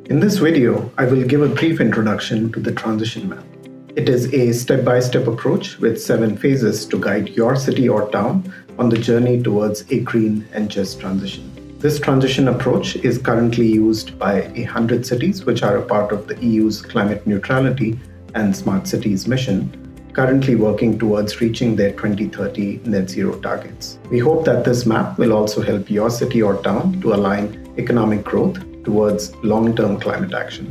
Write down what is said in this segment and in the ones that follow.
In this video, I will give a brief introduction to the transition map. It is a step-by-step approach with 7 phases to guide your city or town on the journey towards a green and just transition. This transition approach is currently used by 100 cities which are a part of the EU's climate neutrality and smart cities mission, currently working towards reaching their 2030 net zero targets. We hope that this map will also help your city or town to align economic growth towards long-term climate action.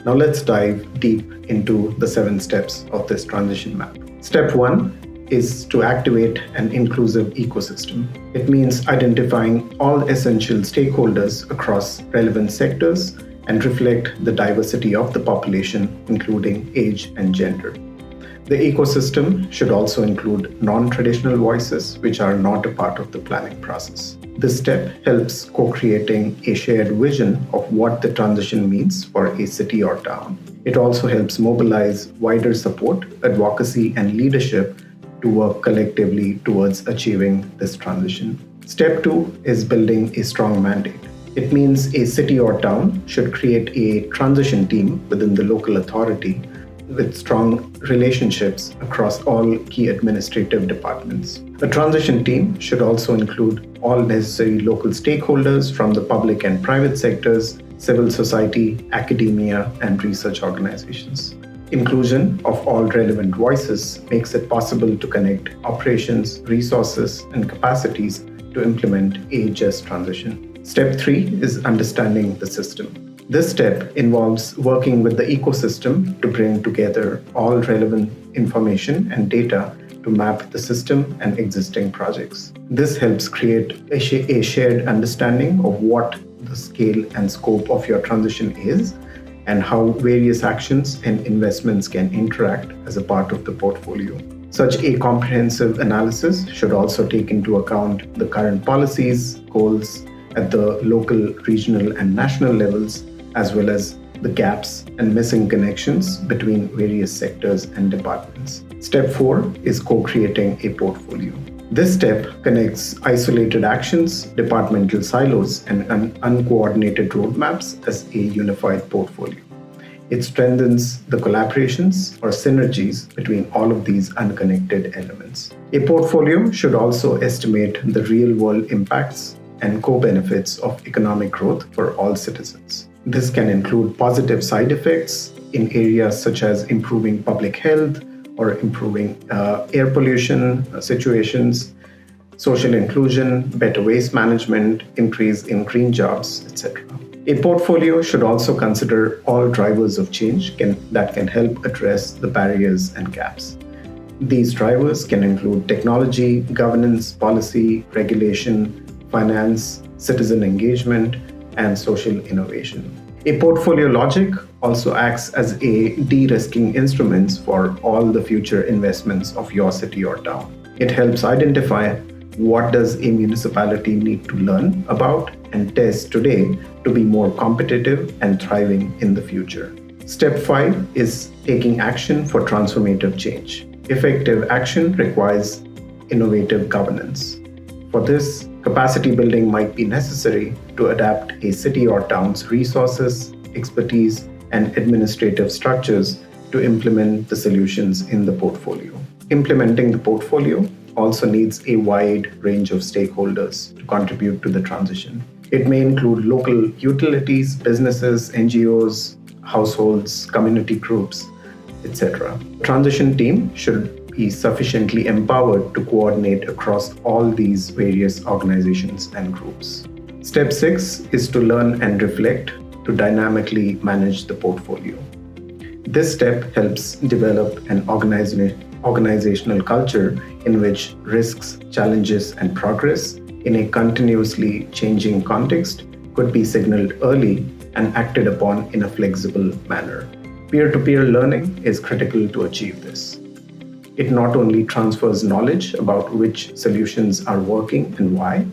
Now let's dive deep into the 7 steps of this transition map. Step 1 is to activate an inclusive ecosystem. It means identifying all essential stakeholders across relevant sectors and reflect the diversity of the population, including age and gender. The ecosystem should also include non-traditional voices which are not a part of the planning process. This step helps co-creating a shared vision of what the transition means for a city or town. It also helps mobilize wider support, advocacy, and leadership to work collectively towards achieving this transition. Step 2 is building a strong mandate. It means a city or town should create a transition team within the local authority with strong relationships across all key administrative departments. A transition team should also include all necessary local stakeholders from the public and private sectors, civil society, academia, and research organizations. Inclusion of all relevant voices makes it possible to connect operations, resources, and capacities to implement a just transition. Step 3 is understanding the system. This step involves working with the ecosystem to bring together all relevant information and data to map the system and existing projects. This helps create a shared understanding of what the scale and scope of your transition is and how various actions and investments can interact as a part of the portfolio. Such a comprehensive analysis should also take into account the current policies, goals at the local, regional, and national levels, as well as the gaps and missing connections between various sectors and departments. Step 4 is co-creating a portfolio. This step connects isolated actions, departmental silos, and uncoordinated roadmaps as a unified portfolio. It strengthens the collaborations or synergies between all of these unconnected elements. A portfolio should also estimate the real-world impacts and co-benefits of economic growth for all citizens. This can include positive side effects in areas such as improving public health or improving air pollution situations, social inclusion, better waste management, increase in green jobs, etc. A portfolio should also consider all drivers of change that can help address the barriers and gaps. These drivers can include technology, governance, policy, regulation, finance, citizen engagement, and social innovation. A portfolio logic also acts as a de-risking instrument for all the future investments of your city or town. It helps identify what does a municipality need to learn about and test today to be more competitive and thriving in the future. Step 5 is taking action for transformative change. Effective action requires innovative governance. For this, capacity building might be necessary to adapt a city or town's resources, expertise, and administrative structures to implement the solutions in the portfolio. Implementing the portfolio also needs a wide range of stakeholders to contribute to the transition. It may include local utilities, businesses, NGOs, households, community groups, etc. The transition team should be sufficiently empowered to coordinate across all these various organizations and groups. Step 6 is to learn and reflect to dynamically manage the portfolio. This step helps develop an organizational culture in which risks, challenges, and progress in a continuously changing context could be signaled early and acted upon in a flexible manner. Peer-to-peer learning is critical to achieve this. It not only transfers knowledge about which solutions are working and why,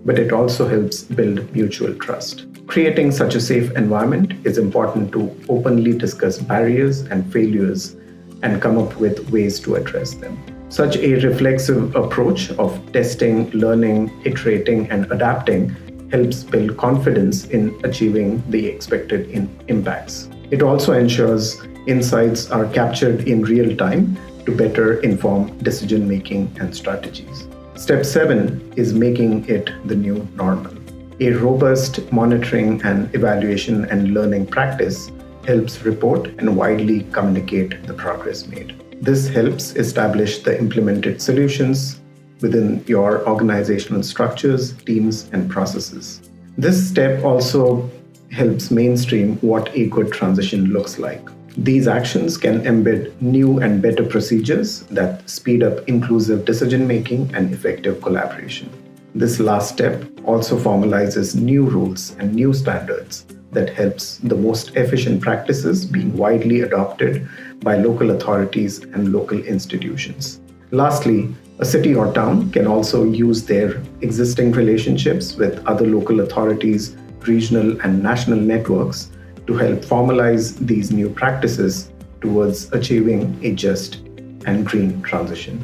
but it also helps build mutual trust. Creating such a safe environment is important to openly discuss barriers and failures and come up with ways to address them. Such a reflexive approach of testing, learning, iterating, and adapting helps build confidence in achieving the expected impacts. It also ensures insights are captured in real time to better inform decision making and strategies. Step 7 is making it the new normal. A robust monitoring and evaluation and learning practice helps report and widely communicate the progress made. This helps establish the implemented solutions within your organizational structures, teams, and processes. This step also helps mainstream what a good transition looks like. These actions can embed new and better procedures that speed up inclusive decision making and effective collaboration. This last step also formalizes new rules and new standards that helps the most efficient practices being widely adopted by local authorities and local institutions. Lastly, a city or town can also use their existing relationships with other local authorities, regional and national networks to help formalize these new practices towards achieving a just and green transition.